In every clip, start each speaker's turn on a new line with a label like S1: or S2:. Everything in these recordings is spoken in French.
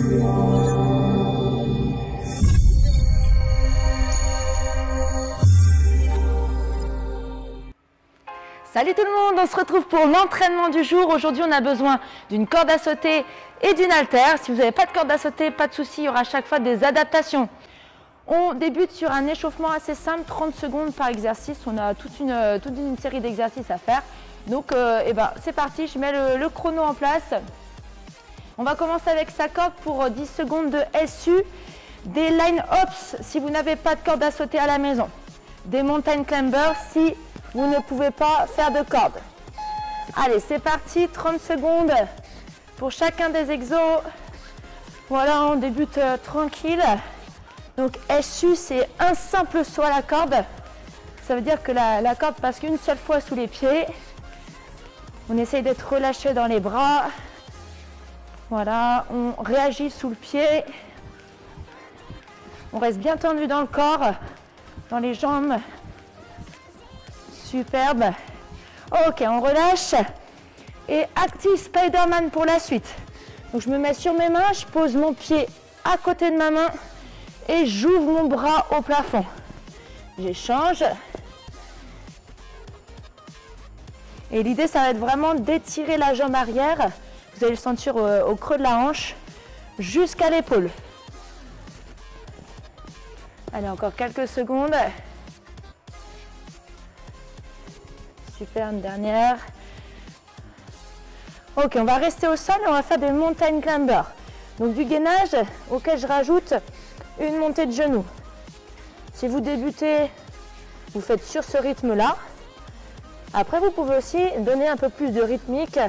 S1: Salut tout le monde, on se retrouve pour l'entraînement du jour. Aujourd'hui, on a besoin d'une corde à sauter et d'une haltère. Si vous n'avez pas de corde à sauter, pas de souci, il y aura à chaque fois des adaptations. On débute sur un échauffement assez simple, 30 secondes par exercice. On a toute une série d'exercices à faire. Donc, c'est parti, je mets le chrono en place. On va commencer avec sa corde pour 10 secondes de SU, des line hops si vous n'avez pas de corde à sauter à la maison, des mountain climbers si vous ne pouvez pas faire de corde. Allez, c'est parti, 30 secondes pour chacun des exos. Voilà, on débute tranquille. Donc SU, c'est un simple saut à la corde. Ça veut dire que la corde passe qu'une seule fois sous les pieds. On essaye d'être relâché dans les bras. Voilà, on réagit sous le pied. On reste bien tendu dans le corps, dans les jambes. Superbe. Ok, on relâche. Et active Spider-Man pour la suite. Donc je me mets sur mes mains, je pose mon pied à côté de ma main et j'ouvre mon bras au plafond. J'échange. Et l'idée, ça va être vraiment d'étirer la jambe arrière. Vous allez le sentir au creux de la hanche jusqu'à l'épaule. Allez, encore quelques secondes. Super, une dernière. Ok, on va rester au sol et on va faire des mountain climbers. Donc du gainage auquel je rajoute une montée de genoux. Si vous débutez, vous faites sur ce rythme-là. Après, vous pouvez aussi donner un peu plus de rythmique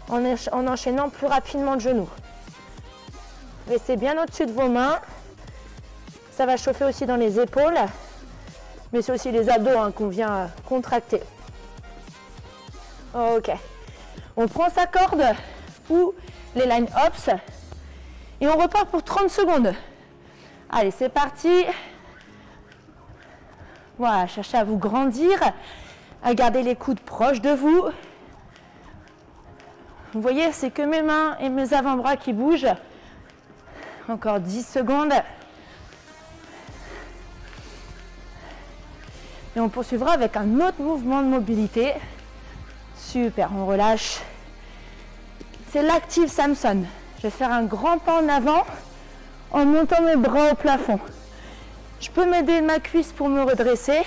S1: en enchaînant plus rapidement de genoux. Restez bien au-dessus de vos mains. Ça va chauffer aussi dans les épaules, mais c'est aussi les abdos qu'on vient contracter. Ok, on prend sa corde ou les line hops et on repart pour 30 secondes. Allez, c'est parti. Voilà, cherchez à vous grandir, à garder les coudes proches de vous. Vous voyez, c'est que mes mains et mes avant-bras qui bougent. Encore 10 secondes. Et on poursuivra avec un autre mouvement de mobilité. Super, on relâche. C'est l'active Samson. Je vais faire un grand pas en avant en montant mes bras au plafond. Je peux m'aider de ma cuisse pour me redresser.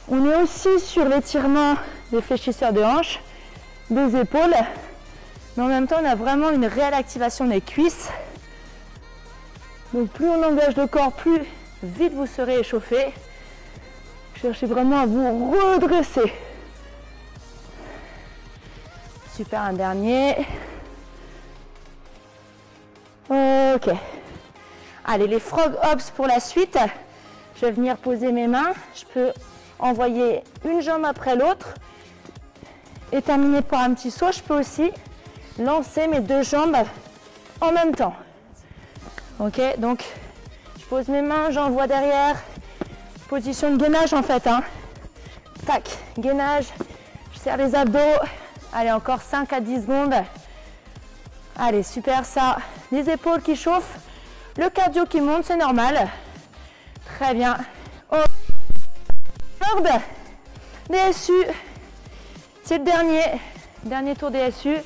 S1: On est aussi sur l'étirement des fléchisseurs de hanches, des épaules. Mais en même temps, on a vraiment une réelle activation des cuisses. Donc plus on engage le corps, plus vite vous serez échauffé. Cherchez vraiment à vous redresser. Super, un dernier. Ok. Allez, les frog hops pour la suite. Je vais venir poser mes mains. Je peux envoyer une jambe après l'autre et terminer par un petit saut. Je peux aussi lancer mes deux jambes en même temps. Ok, donc je pose mes mains, j'envoie derrière. Position de gainage en fait. Tac, gainage. Je serre les abdos. Allez, encore 5 à 10 secondes. Allez, super ça. Les épaules qui chauffent. Le cardio qui monte, c'est normal. Très bien. Oh. Corde. DSU. C'est le dernier tour DSU.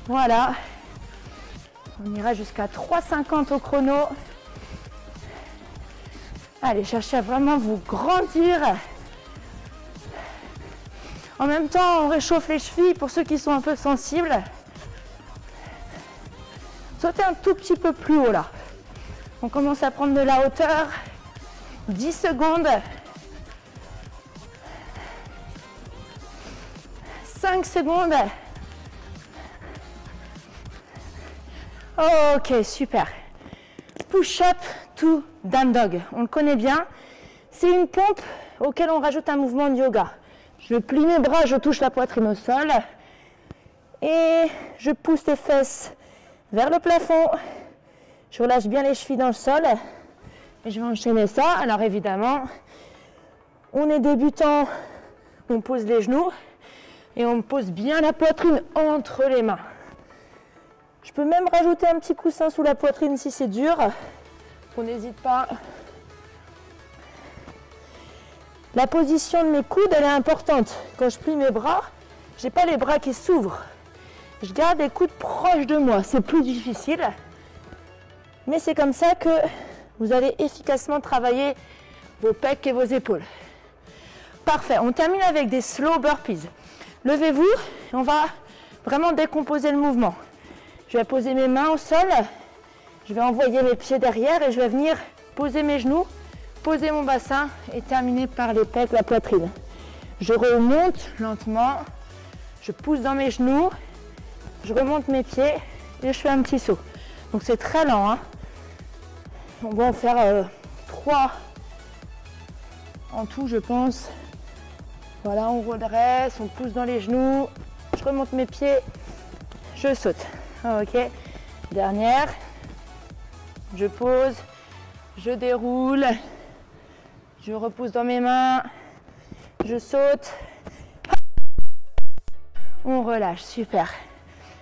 S1: Voilà. On ira jusqu'à 3,50 au chrono. Allez, cherchez à vraiment vous grandir. En même temps, on réchauffe les chevilles pour ceux qui sont un peu sensibles. Sautez un tout petit peu plus haut là. On commence à prendre de la hauteur. 10 secondes. 5 secondes. Ok, super. Push-up to down dog. On le connaît bien. C'est une pompe auquel on rajoute un mouvement de yoga. Je plie mes bras, je touche la poitrine au sol. Et je pousse les fesses vers le plafond. Je relâche bien les chevilles dans le sol. Et je vais enchaîner ça. Alors évidemment, on est débutant, on pose les genoux. Et on pose bien la poitrine entre les mains. Je peux même rajouter un petit coussin sous la poitrine si c'est dur. On n'hésite pas. La position de mes coudes, elle est importante. Quand je plie mes bras, je n'ai pas les bras qui s'ouvrent. Je garde les coudes proches de moi. C'est plus difficile. Mais c'est comme ça que vous allez efficacement travailler vos pecs et vos épaules. Parfait. On termine avec des slow burpees. Levez-vous. On va vraiment décomposer le mouvement. Je vais poser mes mains au sol. Je vais envoyer mes pieds derrière et je vais venir poser mes genoux, poser mon bassin et terminer par les pecs, la poitrine. Je remonte lentement, je pousse dans mes genoux, je remonte mes pieds et je fais un petit saut. Donc c'est très lent, hein. On va en faire 3 en tout, je pense. Voilà, on redresse, on pousse dans les genoux, je remonte mes pieds, je saute. Ok, dernière. Je pose, je déroule, je repousse dans mes mains, je saute, on relâche, super.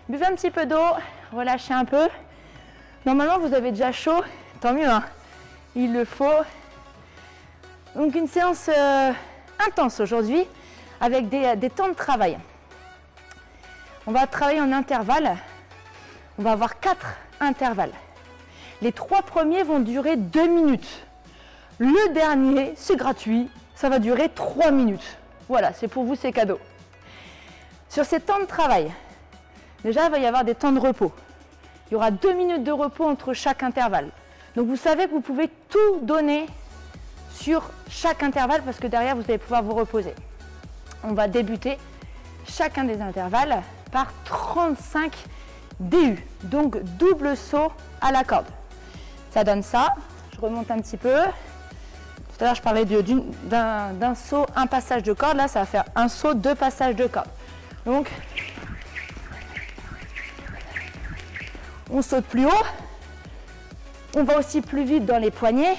S1: Buvez un petit peu d'eau, relâchez un peu. Normalement, vous avez déjà chaud, tant mieux, hein. Il le faut. Donc une séance intense aujourd'hui avec des temps de travail. On va travailler en intervalles. On va avoir 4 intervalles. Les 3 premiers vont durer 2 minutes. Le dernier, c'est gratuit, ça va durer 3 minutes. Voilà, c'est pour vous, c'est cadeau. Sur ces temps de travail, déjà, il va y avoir des temps de repos. Il y aura 2 minutes de repos entre chaque intervalle. Donc, vous savez que vous pouvez tout donner sur chaque intervalle parce que derrière, vous allez pouvoir vous reposer. On va débuter chacun des intervalles par 35 DU, donc double saut à la corde. Ça donne ça. Je remonte un petit peu. Tout à l'heure, je parlais d'un saut, un passage de corde. Là, ça va faire un saut, 2 passages de corde. Donc, on saute plus haut. On va aussi plus vite dans les poignets.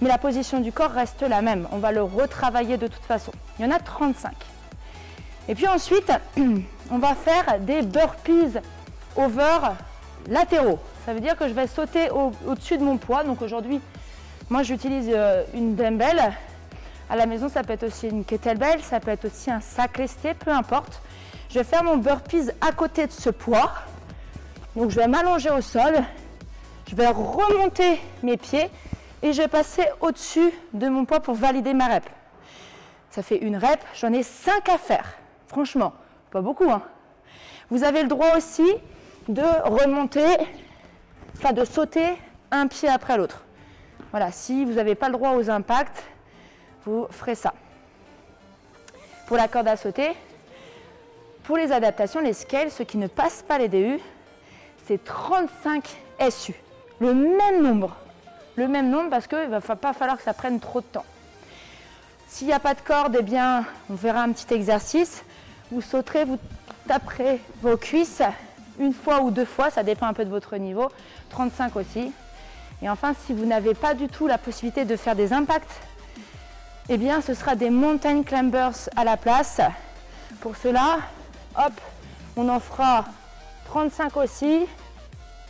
S1: Mais la position du corps reste la même. On va le retravailler de toute façon. Il y en a 35. Et puis ensuite, on va faire des burpees over latéraux. Ça veut dire que je vais sauter au-dessus de mon poids. Donc aujourd'hui, moi j'utilise une dumbbell. À la maison, ça peut être aussi une kettlebell, ça peut être aussi un sac lesté, peu importe. Je vais faire mon burpees à côté de ce poids. Donc je vais m'allonger au sol. Je vais remonter mes pieds et je vais passer au-dessus de mon poids pour valider ma rep. Ça fait une rep, j'en ai 5 à faire. Franchement, pas beaucoup, hein. Vous avez le droit aussi de remonter, enfin de sauter un pied après l'autre. Voilà, si vous n'avez pas le droit aux impacts, vous ferez ça. Pour la corde à sauter, pour les adaptations, les scales, ceux qui ne passent pas les DU, c'est 35 SU. Le même nombre parce qu'il ne va pas falloir que ça prenne trop de temps. S'il n'y a pas de corde, eh bien, on verra un petit exercice. Vous sauterez, vous taperez vos cuisses une fois ou 2 fois, ça dépend un peu de votre niveau, 35 aussi. Et enfin, si vous n'avez pas du tout la possibilité de faire des impacts, eh bien, ce sera des mountain climbers à la place. Pour cela, hop, on en fera 35 aussi,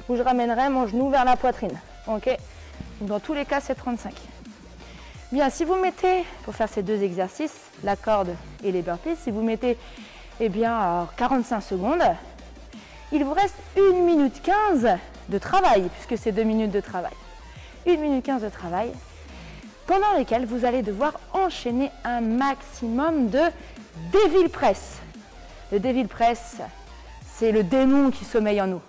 S1: où je ramènerai mon genou vers la poitrine. Ok? Donc, dans tous les cas, c'est 35. Bien, si vous mettez, pour faire ces 2 exercices, la corde et les burpees, si vous mettez, eh bien, 45 secondes, il vous reste 1 minute 15 de travail, puisque c'est 2 minutes de travail. 1 minute 15 de travail, pendant lesquelles vous allez devoir enchaîner un maximum de devil press. Le devil press, c'est le démon qui sommeille en nous.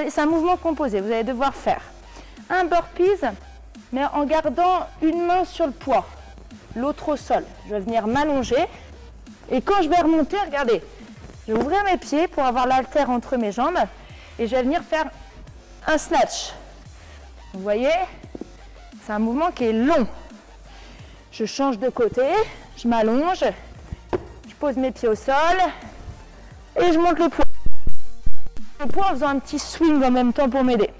S1: C'est un mouvement composé, vous allez devoir faire un burpees, mais en gardant une main sur le poids, l'autre au sol. Je vais venir m'allonger et quand je vais remonter, regardez, je vais ouvrir mes pieds pour avoir l'haltère entre mes jambes et je vais venir faire un snatch. Vous voyez, c'est un mouvement qui est long. Je change de côté, je m'allonge, je pose mes pieds au sol et je monte le poids. Le poids en faisant un petit swing en même temps pour m'aider.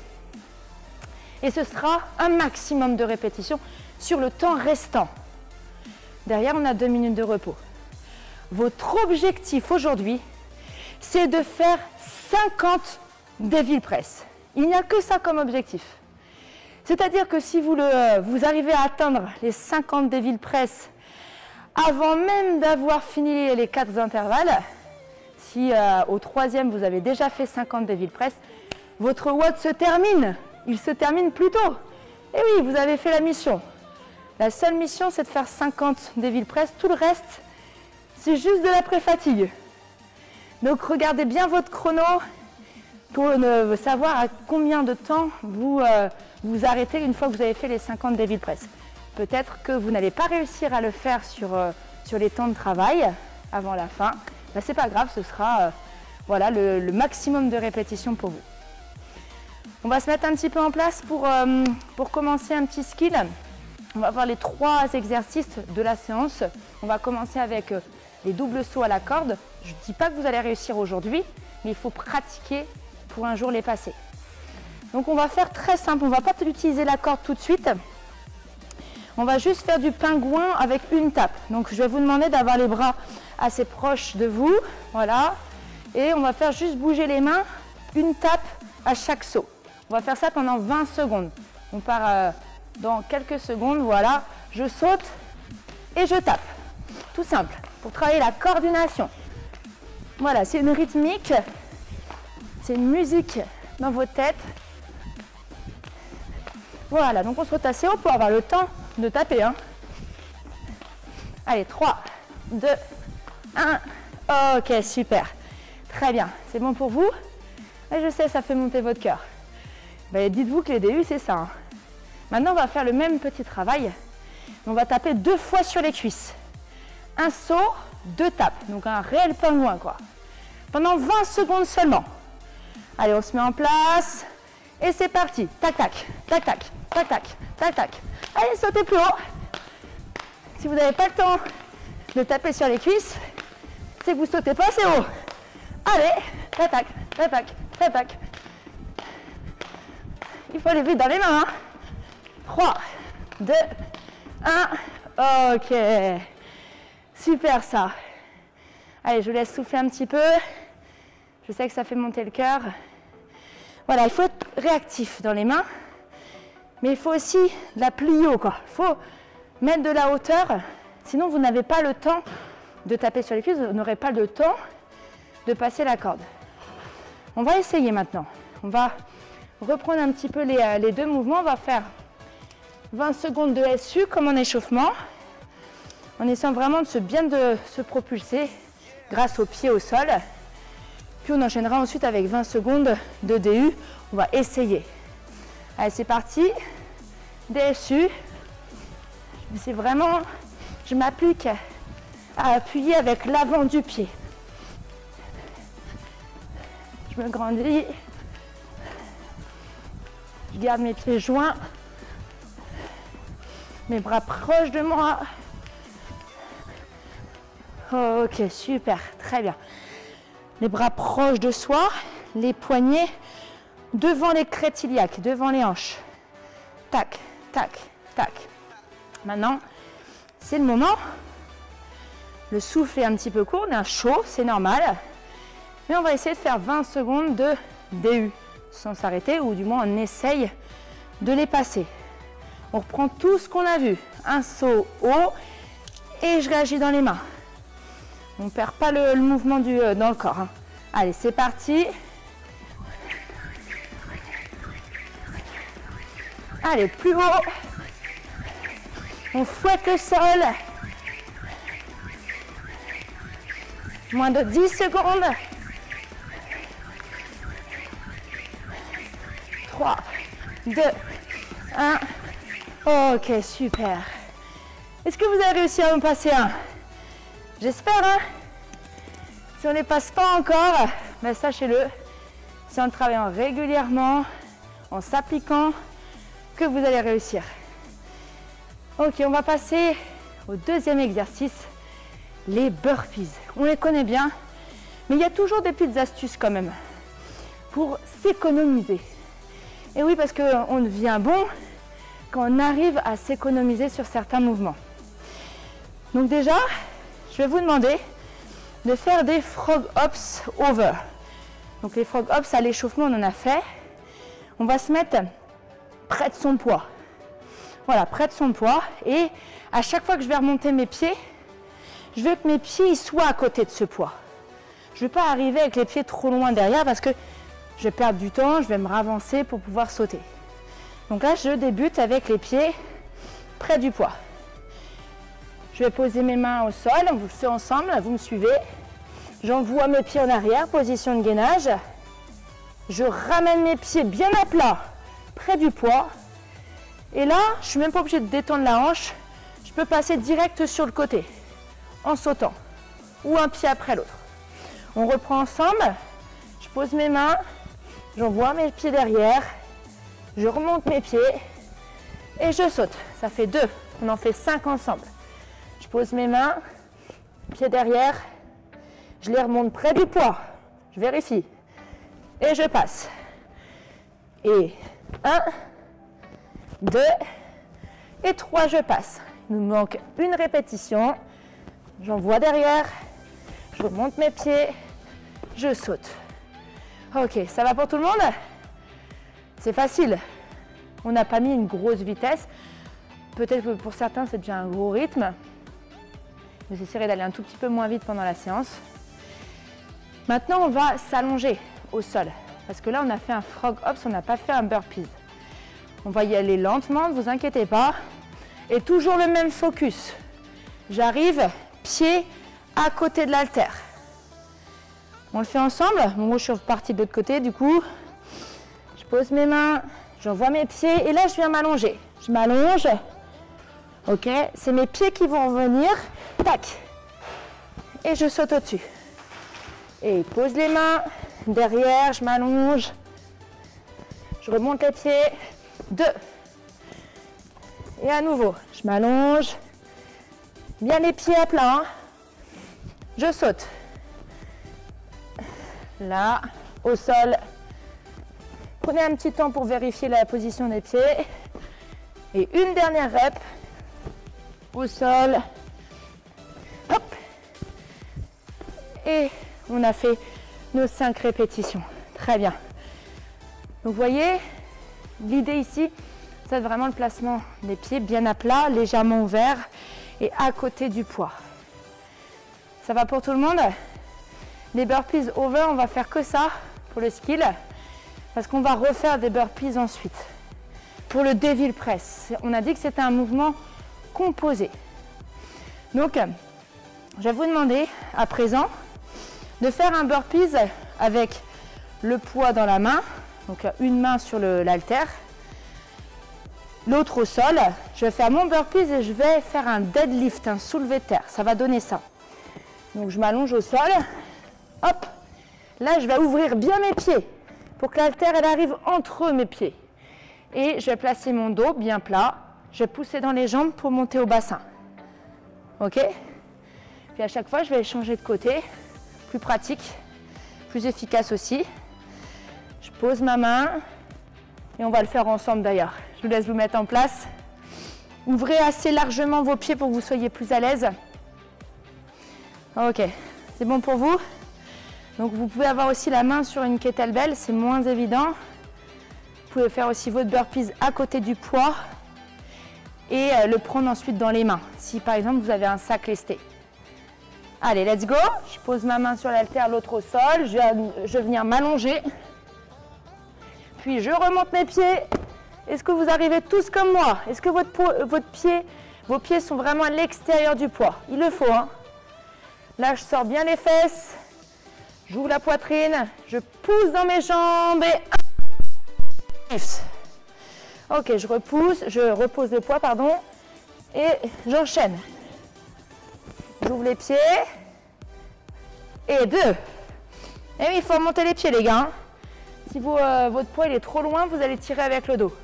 S1: Et ce sera un maximum de répétitions sur le temps restant. Derrière, on a 2 minutes de repos. Votre objectif aujourd'hui, c'est de faire 50 Devil Press. Il n'y a que ça comme objectif. C'est-à-dire que si vous arrivez à atteindre les 50 Devil Press avant même d'avoir fini les 4 intervalles, si au 3e vous avez déjà fait 50 Devil Press, votre WOD se termine. Il se termine plus tôt. Et oui, vous avez fait la mission. La seule mission, c'est de faire 50 Devil Press. Tout le reste, c'est juste de la pré-fatigue. Donc regardez bien votre chrono pour savoir à combien de temps vous vous arrêtez une fois que vous avez fait les 50 Devil Press. Peut-être que vous n'allez pas réussir à le faire sur les temps de travail avant la fin. Ben, c'est pas grave, ce sera voilà, le maximum de répétitions pour vous. On va se mettre un petit peu en place pour commencer un petit skill. On va voir les 3 exercices de la séance. On va commencer avec les doubles sauts à la corde. Je ne dis pas que vous allez réussir aujourd'hui, mais il faut pratiquer pour un jour les passer. Donc on va faire très simple, on ne va pas utiliser la corde tout de suite. On va juste faire du pingouin avec une tape. Donc je vais vous demander d'avoir les bras assez proches de vous. Voilà. Et on va faire juste bouger les mains, une tape à chaque saut. On va faire ça pendant 20 secondes. On part dans quelques secondes. Voilà. Je saute et je tape. Tout simple. Pour travailler la coordination. Voilà, c'est une rythmique. C'est une musique dans vos têtes. Voilà, donc on se retasse assez haut pour avoir le temps de taper. Hein. Allez, 3, 2, 1. Ok, super. Très bien. C'est bon pour vous? Et je sais, ça fait monter votre cœur. Ben, dites-vous que les DU, c'est ça. Hein. Maintenant, on va faire le même petit travail. On va taper 2 fois sur les cuisses. Un saut, 2 tapes. Donc un réel pingouin, quoi. Pendant 20 secondes seulement. Allez, on se met en place. Et c'est parti. Tac, tac, tac, tac, tac, tac, tac, tac. Allez, sautez plus haut. Si vous n'avez pas le temps de taper sur les cuisses, c'est que vous ne sautez pas assez haut. Allez, tac, tac, tac, tac, tac, tac. Il faut aller vite dans les mains. Hein. 3, 2, 1. Ok. Super ça. Allez, je vous laisse souffler un petit peu. Je sais que ça fait monter le cœur. Voilà, il faut être réactif dans les mains. Mais il faut aussi de la plio, quoi. Il faut mettre de la hauteur. Sinon, vous n'avez pas le temps de taper sur les cuisses. Vous n'aurez pas le temps de passer la corde. On va essayer maintenant. On va reprendre un petit peu les 2 mouvements. On va faire 20 secondes de SU comme en échauffement. En essayant vraiment de bien se propulser grâce aux pieds au sol. Puis on enchaînera ensuite avec 20 secondes de DU. On va essayer. Allez, c'est parti. DSU. C'est vraiment, je m'applique à appuyer avec l'avant du pied. Je me grandis. Je garde mes pieds joints. Mes bras proches de moi. Ok, super, très bien. Les bras proches de soi, les poignets devant les crêtes iliaques, devant les hanches. Tac, tac, tac. Maintenant, c'est le moment. Le souffle est un petit peu court, on est chaud, c'est normal. Mais on va essayer de faire 20 secondes de DU sans s'arrêter, ou du moins on essaye de les passer. On reprend tout ce qu'on a vu. Un saut haut et je réagis dans les mains. On ne perd pas le mouvement dans le corps. Hein. Allez, c'est parti. Allez, plus haut. On fouette le sol. Moins de 10 secondes. 3, 2, 1. Ok, super. Est-ce que vous avez réussi à en passer un? J'espère, hein. Si on ne les passe pas encore, ben sachez-le, c'est en travaillant régulièrement, en s'appliquant, que vous allez réussir. Ok, on va passer au 2e exercice, les burpees. On les connaît bien, mais il y a toujours des petites astuces quand même pour s'économiser. Et oui, parce qu'on devient bon quand on arrive à s'économiser sur certains mouvements. Donc déjà, je vais vous demander de faire des frog hops over. Donc les frog hops, à l'échauffement, on en a fait. On va se mettre près de son poids. Voilà, près de son poids. Et à chaque fois que je vais remonter mes pieds, je veux que mes pieds soient à côté de ce poids. Je ne veux pas arriver avec les pieds trop loin derrière parce que je vais perdre du temps, je vais me ravancer pour pouvoir sauter. Donc là, je débute avec les pieds près du poids. Je vais poser mes mains au sol, on vous le fait ensemble, vous me suivez. J'envoie mes pieds en arrière, position de gainage. Je ramène mes pieds bien à plat, près du poids. Et là, je ne suis même pas obligée de détendre la hanche. Je peux passer direct sur le côté, en sautant, ou un pied après l'autre. On reprend ensemble. Je pose mes mains, j'envoie mes pieds derrière. Je remonte mes pieds et je saute. Ça fait 2, on en fait 5 ensemble. Je pose mes mains, pieds derrière. Je les remonte près du poids. Je vérifie. Et je passe. Et 1, 2 et 3, je passe. Il nous manque une répétition. J'envoie derrière. Je remonte mes pieds. Je saute. Ok, ça va pour tout le monde? C'est facile. On n'a pas mis une grosse vitesse. Peut-être que pour certains, c'est déjà un gros rythme. Vous essayerez d'aller un tout petit peu moins vite pendant la séance. Maintenant, on va s'allonger au sol. Parce que là, on a fait un frog hops, on n'a pas fait un burpees. On va y aller lentement, ne vous inquiétez pas. Et toujours le même focus. J'arrive, pied à côté de l'haltère. On le fait ensemble. Bon, moi, je suis repartie de l'autre côté, du coup. Je pose mes mains, j'envoie mes pieds et là, je viens m'allonger. Je m'allonge. Ok, c'est mes pieds qui vont revenir. Tac. Et je saute au-dessus. Et pose les mains. Derrière, je m'allonge. Je remonte les pieds. 2. Et à nouveau, je m'allonge. Bien les pieds à plat. Hein. Je saute. Là, au sol. Prenez un petit temps pour vérifier la position des pieds. Et une dernière rep. Au sol. Hop. Et on a fait nos 5 répétitions. Très bien. Donc vous voyez, l'idée ici, c'est vraiment le placement des pieds bien à plat, légèrement ouvert et à côté du poids. Ça va pour tout le monde? Les burpees over, on va faire que ça pour le skill parce qu'on va refaire des burpees ensuite. Pour le devil press, on a dit que c'était un mouvement composé. Donc, je vais vous demander à présent de faire un burpees avec le poids dans la main, donc une main sur l'haltère, l'autre au sol. Je vais faire mon burpees et je vais faire un deadlift, un soulevé de terre. Ça va donner ça. Donc je m'allonge au sol. Hop. Là, je vais ouvrir bien mes pieds pour que l'haltère elle arrive entre mes pieds. Et je vais placer mon dos bien plat. Je vais pousser dans les jambes pour monter au bassin. Ok? Puis à chaque fois, je vais changer de côté. Plus pratique, plus efficace aussi. Je pose ma main et on va le faire ensemble d'ailleurs. Je vous laisse vous mettre en place. Ouvrez assez largement vos pieds pour que vous soyez plus à l'aise. Ok, c'est bon pour vous? Donc vous pouvez avoir aussi la main sur une kettlebell, c'est moins évident. Vous pouvez faire aussi votre burpees à côté du poids et le prendre ensuite dans les mains. Si par exemple vous avez un sac lesté. Allez, let's go. Je pose ma main sur l'haltère, l'autre au sol. Je viens m'allonger. Puis je remonte mes pieds. Est-ce que vous arrivez tous comme moi? Est-ce que vos pieds sont vraiment à l'extérieur du poids? Il le faut, hein? Là, je sors bien les fesses. J'ouvre la poitrine. Je pousse dans mes jambes et... Ok, je repose le poids, pardon. Et j'enchaîne. J'ouvre les pieds. Et 2. Et oui, il faut remonter les pieds, les gars. Hein. Si votre poids il est trop loin, vous allez tirer avec le dos.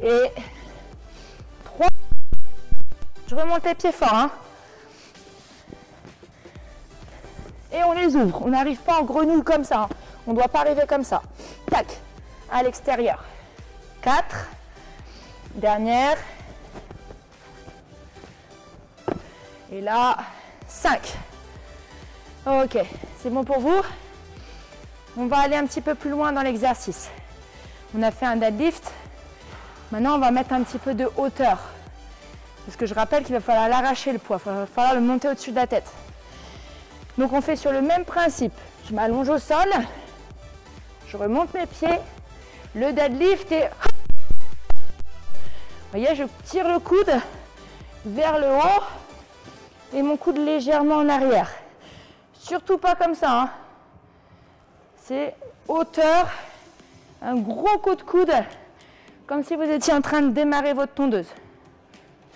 S1: Et 3. Je remonte les pieds fort. Hein. Et on les ouvre. On n'arrive pas en grenouille comme ça. Hein. On ne doit pas arriver comme ça. Tac. À l'extérieur. 4. Dernière. Et là, 5. Ok, c'est bon pour vous? On va aller un petit peu plus loin dans l'exercice. On a fait un deadlift. Maintenant, on va mettre un petit peu de hauteur. Parce que je rappelle qu'il va falloir l'arracher le poids. Il va falloir le monter au-dessus de la tête. Donc, on fait sur le même principe. Je m'allonge au sol. Je remonte mes pieds. Le deadlift et... Vous voyez, je tire le coude vers le haut et mon coude légèrement en arrière. Surtout pas comme ça, hein. C'est hauteur, un gros coup de coude, comme si vous étiez en train de démarrer votre tondeuse.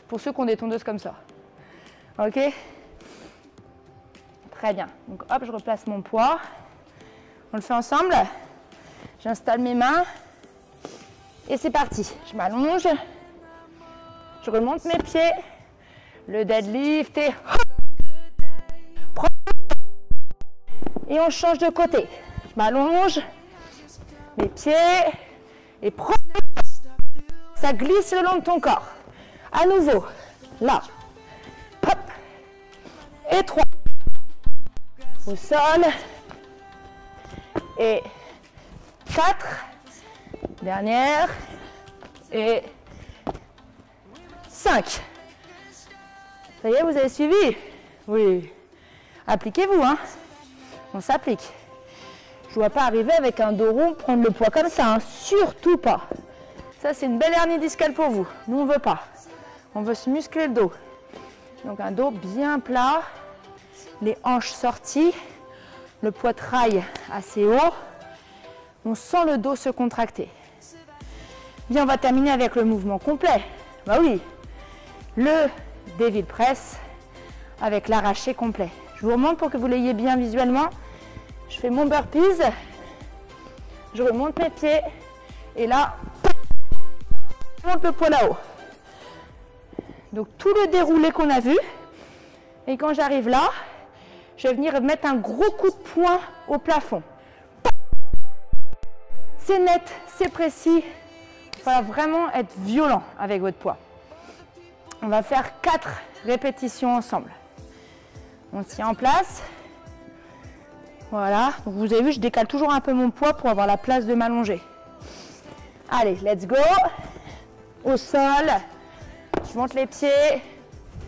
S1: Pour ceux qui ont des tondeuses comme ça. Ok? Très bien. Donc hop, je replace mon poids. On le fait ensemble. J'installe mes mains. Et c'est parti. Je m'allonge. Je remonte mes pieds. Le deadlift et... Et on change de côté. Je m'allonge. Mes pieds. Et prends. Ça glisse le long de ton corps. À nouveau. Là. Hop. Et 3. Au sol. Et 4. Dernière. Et 5. Ça y est, vous avez suivi? Oui. Appliquez-vous, hein. On s'applique. Je ne dois pas arriver avec un dos rond, prendre le poids comme ça, hein. Surtout pas. Ça, c'est une belle hernie discale pour vous. Nous, on ne veut pas. On veut se muscler le dos. Donc, un dos bien plat. Les hanches sorties. Le poitrail assez haut. On sent le dos se contracter. Bien, on va terminer avec le mouvement complet. Bah oui. Le Devil Press avec l'arraché complet. Je vous remonte pour que vous l'ayez bien visuellement. Je fais mon burpees. Je remonte mes pieds. Et là, je monte le poids là-haut. Donc tout le déroulé qu'on a vu. Et quand j'arrive là, je vais venir mettre un gros coup de poing au plafond. C'est net, c'est précis. Il va vraiment être violent avec votre poids. On va faire 4 répétitions ensemble. On se tient en place. Voilà. Donc vous avez vu, je décale toujours un peu mon poids pour avoir la place de m'allonger. Allez, let's go. Au sol. Je monte les pieds.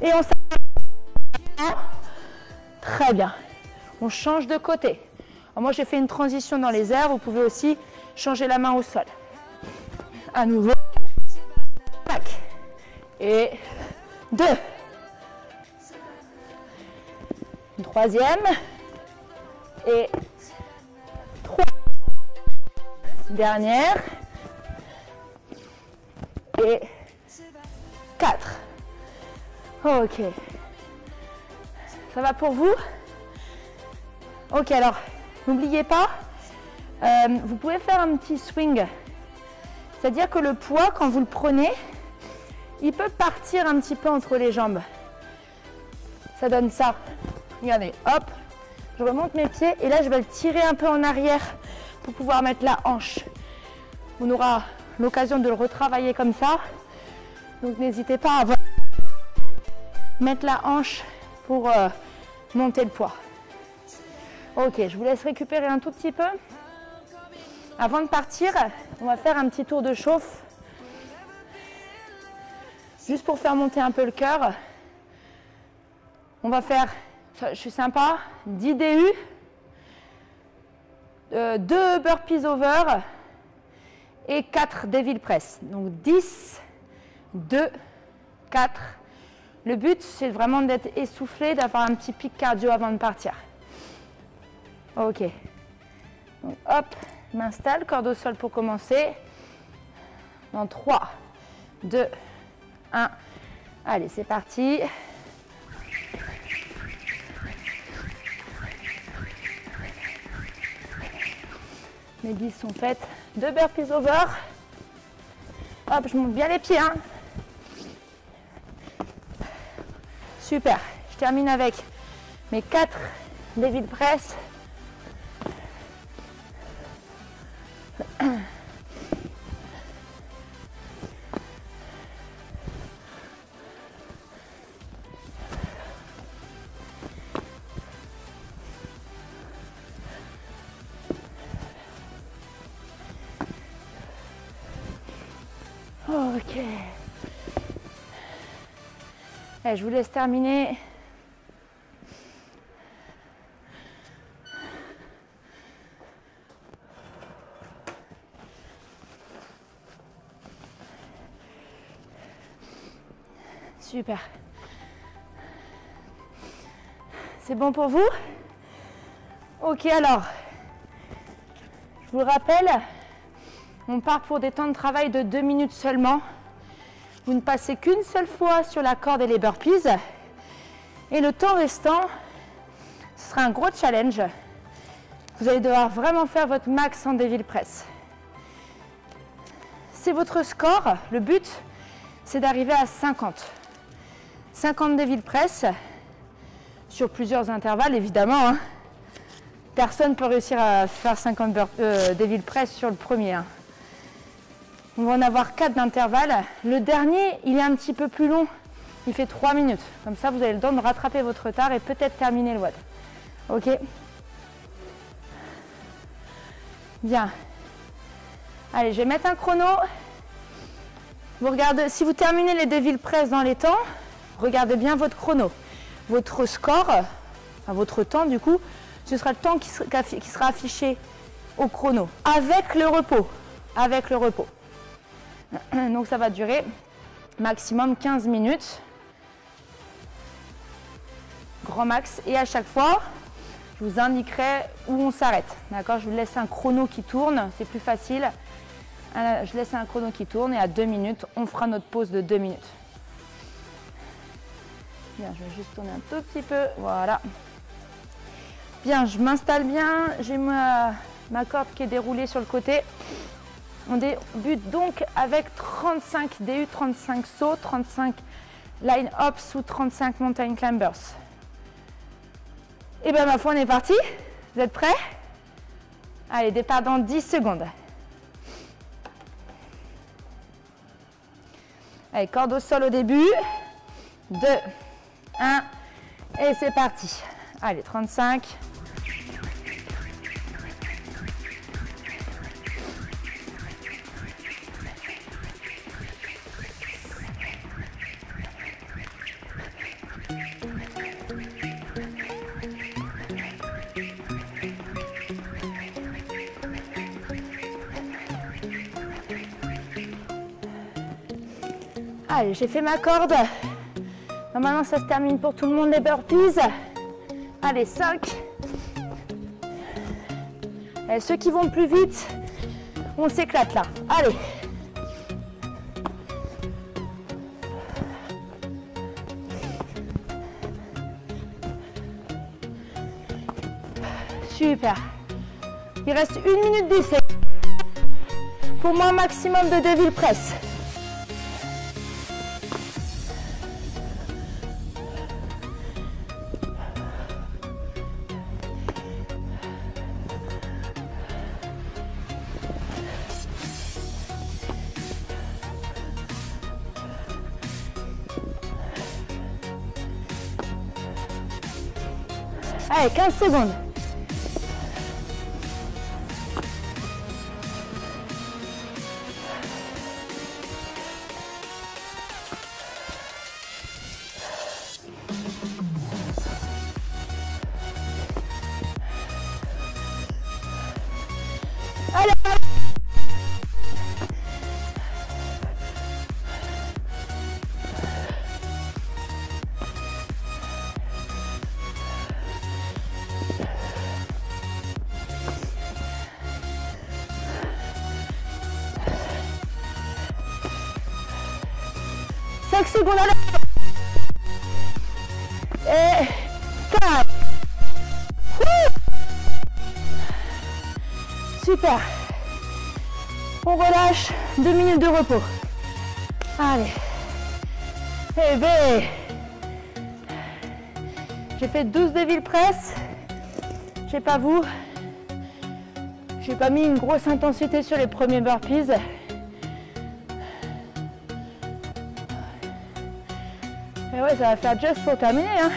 S1: Et on s'arrête. Très bien. On change de côté. Alors moi, j'ai fait une transition dans les airs. Vous pouvez aussi changer la main au sol. À nouveau. Tac. Et 2. Une troisième. Et 3. Dernière. Et 4. Ok. Ça va pour vous? Ok, alors, n'oubliez pas, vous pouvez faire un petit swing. C'est-à-dire que le poids, quand vous le prenez, il peut partir un petit peu entre les jambes. Ça donne ça. Regardez, hop, je remonte mes pieds et là, je vais le tirer un peu en arrière pour pouvoir mettre la hanche. On aura l'occasion de le retravailler comme ça. Donc, n'hésitez pas à mettre la hanche pour monter le poids. Ok, je vous laisse récupérer un tout petit peu. Avant de partir, on va faire un petit tour de chauffe. Juste pour faire monter un peu le cœur. On va faire, je suis sympa, 10 DU, 2 burpees over et 4 devil press. Donc 10, 2, 4. Le but, c'est vraiment d'être essoufflé, d'avoir un petit pic cardio avant de partir. Ok. Donc, hop, je m'installe, corde au sol pour commencer. Dans 3, 2, 1. Allez, c'est parti. Mes bises sont faites. 2 burpees over. Hop, je monte bien les pieds, hein. Super. Je termine avec mes 4 devil press. Ok. Allez, je vous laisse terminer. Super. C'est bon pour vous? Ok, alors, je vous le rappelle, on part pour des temps de travail de 2 minutes seulement. Vous ne passez qu'une seule fois sur la corde et les burpees. Et le temps restant, ce sera un gros challenge. Vous allez devoir vraiment faire votre max en Devil Press. C'est votre score. Le but, c'est d'arriver à 50. 50 Devil Press sur plusieurs intervalles, évidemment. Hein. Personne ne peut réussir à faire 50 Devil Press sur le premier. Hein. On va en avoir 4 d'intervalle. Le dernier, il est un petit peu plus long. Il fait 3 minutes. Comme ça, vous avez le temps de rattraper votre retard et peut-être terminer le WOD. Ok? Bien. Allez, je vais mettre un chrono. Vous regardez, si vous terminez les Devil Press dans les temps, regardez bien votre chrono. Votre score, enfin votre temps du coup, ce sera le temps qui sera affiché au chrono. Avec le repos. Avec le repos. Donc ça va durer maximum 15 minutes. Grand max. Et à chaque fois, je vous indiquerai où on s'arrête. D'accord? Je vous laisse un chrono qui tourne, c'est plus facile. Je laisse un chrono qui tourne et à 2 minutes, on fera notre pause de 2 minutes. Bien, je vais juste tourner un tout petit peu. Voilà. Bien, je m'installe bien. J'ai ma corde qui est déroulée sur le côté. On débute donc avec 35 DU, 35 sauts, 35 line hops ou 35 mountain climbers. Et bien ma foi, on est parti. Vous êtes prêts? Allez, départ dans 10 secondes. Allez, corde au sol au début. 2, 1, et c'est parti. Allez, 35. Allez, j'ai fait ma corde. Normalement, ça se termine pour tout le monde les burpees. Allez, 5. Et ceux qui vont plus vite, on s'éclate là. Allez. Super. Il reste 1 minute 10. Pour moi, maximum de Devil Press. Allez, 15 secondes. Allez. Secondes à l'heure. Et 4. Super. On relâche. 2 minutes de repos. Allez. Eh bien. J'ai fait 12 Devil Press. Je sais pas vous. J'ai pas mis une grosse intensité sur les premiers burpees. Et ouais, ça va faire juste pour terminer. Hein.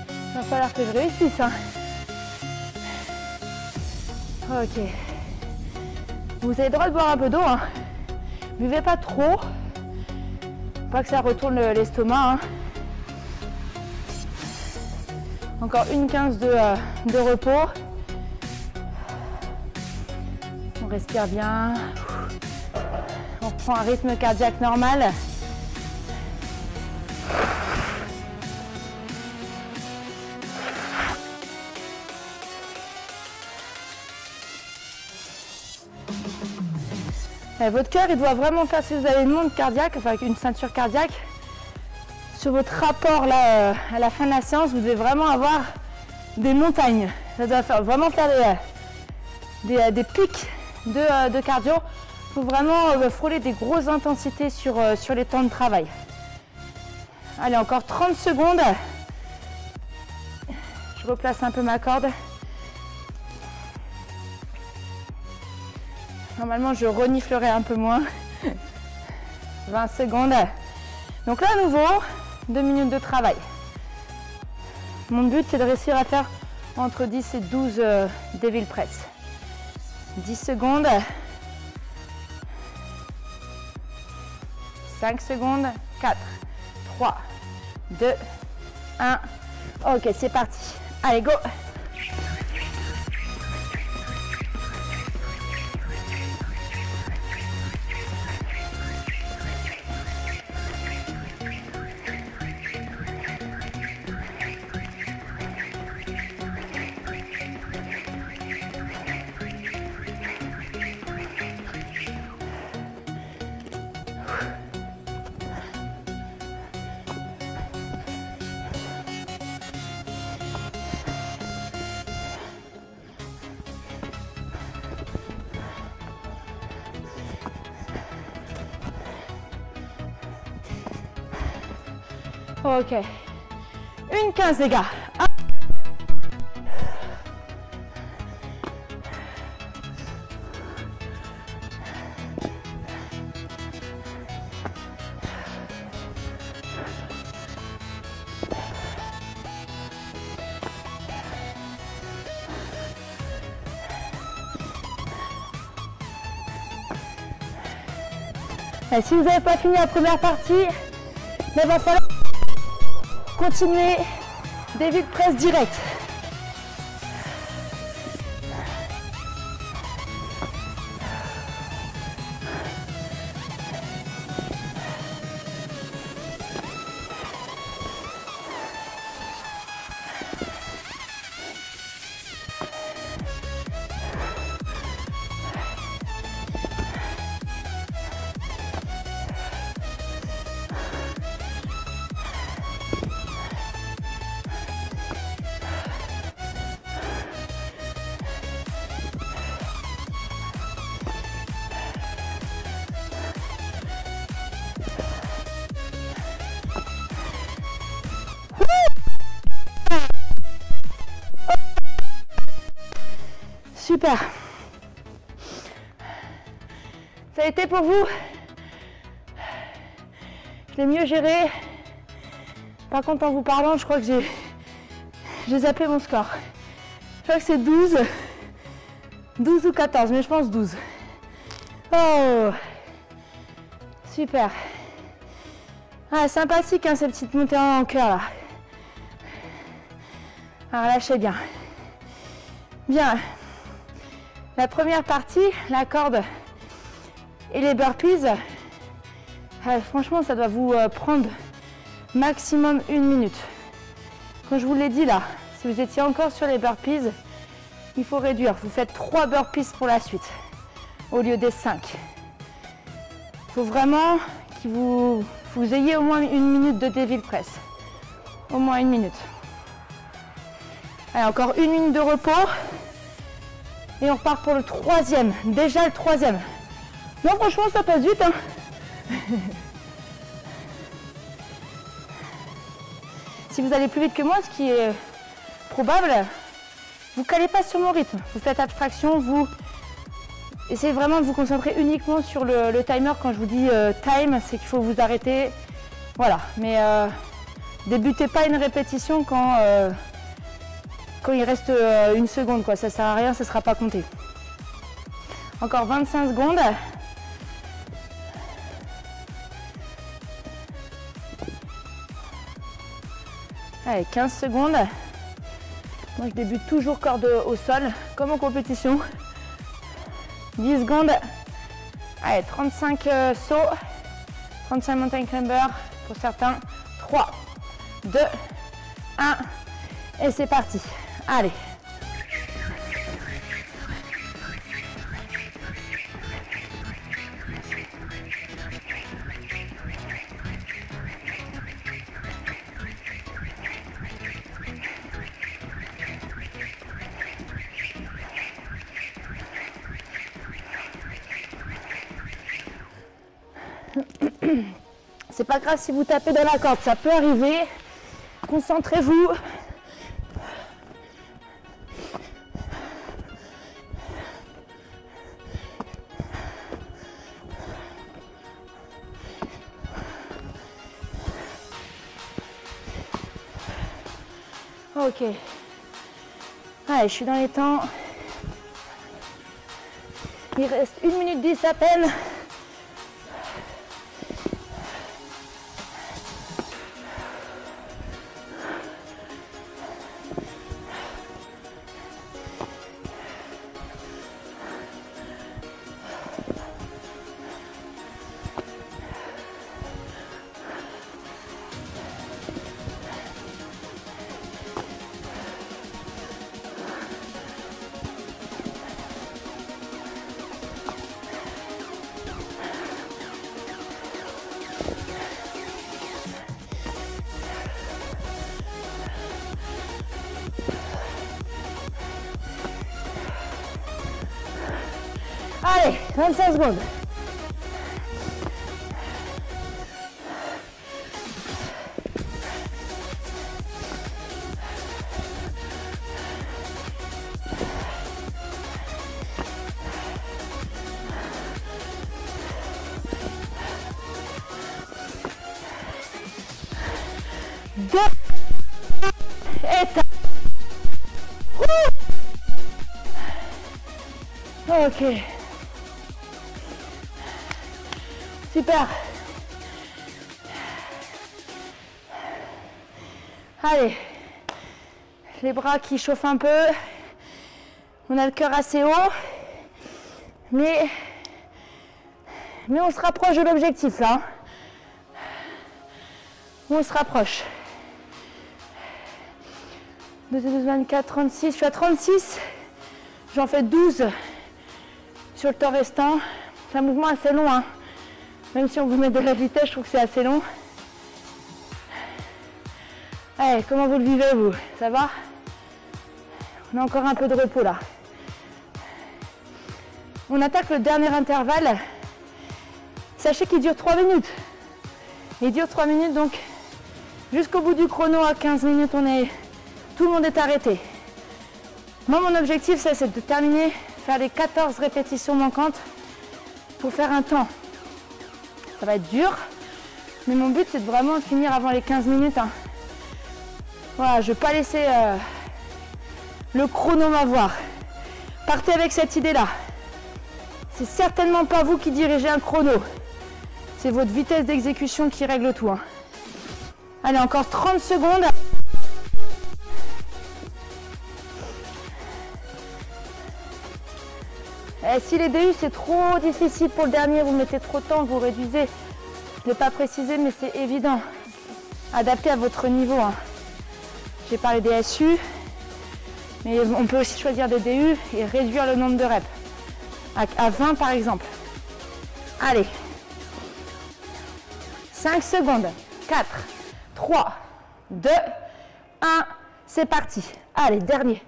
S1: Il va falloir que je réussisse. Hein. Ok. Vous avez le droit de boire un peu d'eau. Hein. Buvez pas trop. Pas que ça retourne l'estomac. Hein. Encore une 15 de repos. On respire bien. On reprend un rythme cardiaque normal. Et votre cœur, il doit vraiment faire, si vous avez une montre cardiaque, enfin une ceinture cardiaque, sur votre rapport là, à la fin de la séance, vous devez vraiment avoir des montagnes. Ça doit vraiment faire des pics de cardio. Il faut vraiment frôler des grosses intensités sur les temps de travail. Allez, encore 30 secondes. Je replace un peu ma corde. Normalement, je reniflerai un peu moins. 20 secondes. Donc là, à nouveau, 2 minutes de travail. Mon but, c'est de réussir à faire entre 10 et 12 Devil Press. 10 secondes. 5 secondes. 4, 3, 2, 1. Ok, c'est parti. Allez, go! Ok. Une 15, les gars. Et si vous n'avez pas fini la première partie, il va falloir continuer Devil Press direct. Super. Ça a été pour vous? Je l'ai mieux géré. Par contre, en vous parlant, je crois que j'ai zappé mon score. Je crois que c'est 12. 12 ou 14, mais je pense 12. Oh, super. Ah, sympathique, hein, ces petites montées en cœur là. Alors, lâchez bien. Bien. La première partie, la corde et les burpees, franchement, ça doit vous prendre maximum 1 minute. Comme je vous l'ai dit là, si vous étiez encore sur les burpees, il faut réduire. Vous faites 3 burpees pour la suite, au lieu des 5. Il faut vraiment que vous ayez au moins 1 minute de Devil Press. Au moins 1 minute. Allez, encore 1 minute de repos. Et on repart pour le 3e. Déjà le 3e. Non, franchement, ça passe vite. Hein. Si vous allez plus vite que moi, ce qui est probable, vous ne calez pas sur mon rythme. Vous faites abstraction, vous essayez vraiment de vous concentrer uniquement sur le timer. Quand je vous dis time, c'est qu'il faut vous arrêter. Voilà. Mais débutez pas une répétition quand il reste 1 seconde, quoi. Ça ne sert à rien, ça ne sera pas compté. Encore 25 secondes. Allez, 15 secondes. Moi, je débute toujours corde au sol, comme en compétition. 10 secondes. Allez, 35 sauts. 35 mountain climbers pour certains. 3, 2, 1. Et c'est parti. Allez. C'est pas grave si vous tapez dans la corde, ça peut arriver. Concentrez-vous. Ok. Allez, je suis dans les temps. Il reste 1 minute 10 à peine. Allez, 25 secondes. Deux étapes. Ok. Super. Allez, les bras qui chauffent un peu. On a le cœur assez haut, mais on se rapproche de l'objectif là. On se rapproche. 2, 12, 24, 36. Je suis à 36. J'en fais 12 sur le temps restant. C'est un mouvement assez long, hein. Même si on vous met de la vitesse, je trouve que c'est assez long. Allez, comment vous le vivez, vous? Ça va? On a encore un peu de repos, là. On attaque le dernier intervalle. Sachez qu'il dure 3 minutes. Il dure 3 minutes, donc jusqu'au bout du chrono, à 15 minutes, tout le monde est arrêté. Moi, mon objectif, c'est de terminer, faire les 14 répétitions manquantes pour faire un temps. Ça va être dur, mais mon but, c'est de vraiment finir avant les 15 minutes. Hein. Voilà, je ne vais pas laisser le chrono m'avoir. Partez avec cette idée-là. C'est certainement pas vous qui dirigez un chrono. C'est votre vitesse d'exécution qui règle tout. Hein. Allez, encore 30 secondes. Et si les DU c'est trop difficile pour le dernier, vous mettez trop de temps, vous réduisez. Je ne l'ai pas précisé, mais c'est évident. Adapté à votre niveau. Hein. J'ai parlé des SU, mais on peut aussi choisir des DU et réduire le nombre de reps. À 20 par exemple. Allez. 5 secondes. 4, 3, 2, 1. C'est parti. Allez, dernier.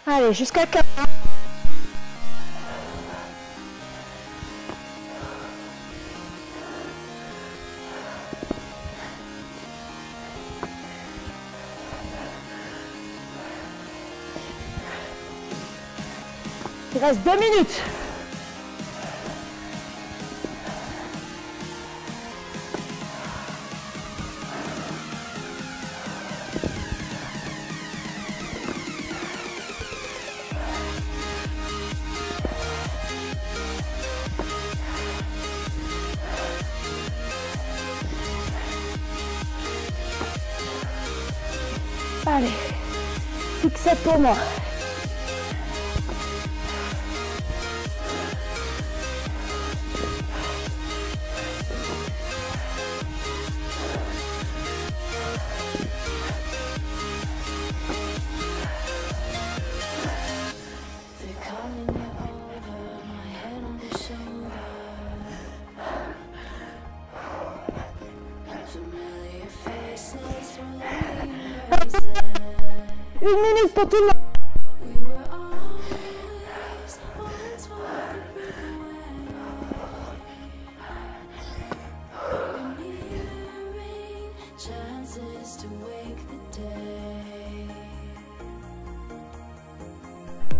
S1: Allez, jusqu'à 4. Il reste 2 minutes. Allez, plus que 7 pour moi. Une minute pour tout le monde.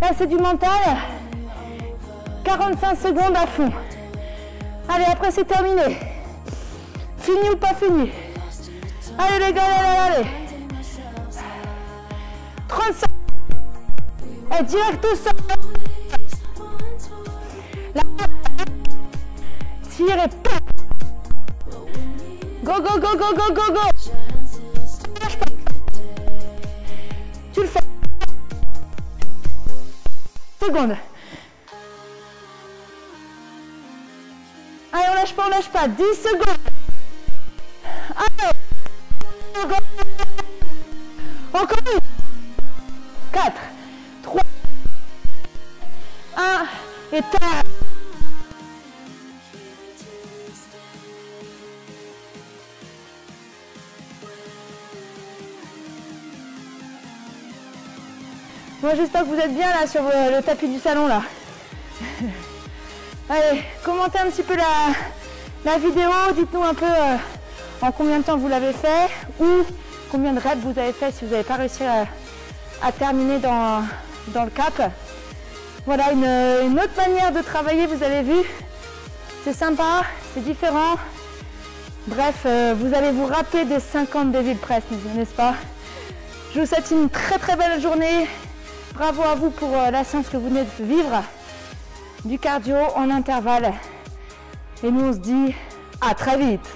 S1: Là, c'est du mental. 45 secondes à fond. Allez, après, c'est terminé. Fini ou pas fini? Allez, les gars, allez, allez. 35. Et direct au sol. Tire et pop. Go, go, go, go, go, go, go. Tu le fais. Seconde. Allez, on lâche pas. 10 secondes. Allez. Encore une. 4, 3, 1 et tac. Moi j'espère que vous êtes bien là sur le tapis du salon là. Allez, commentez un petit peu la vidéo, dites-nous un peu en combien de temps vous l'avez fait ou combien de reps vous avez fait si vous n'avez pas réussi à terminer dans le cap. Voilà une autre manière de travailler, vous avez vu. C'est sympa, c'est différent. Bref, vous allez vous rappeler des 50 dévil press, n'est-ce pas? Je vous souhaite une très très belle journée. Bravo à vous pour la séance que vous venez de vivre. Du cardio en intervalle. Et nous on se dit à très vite.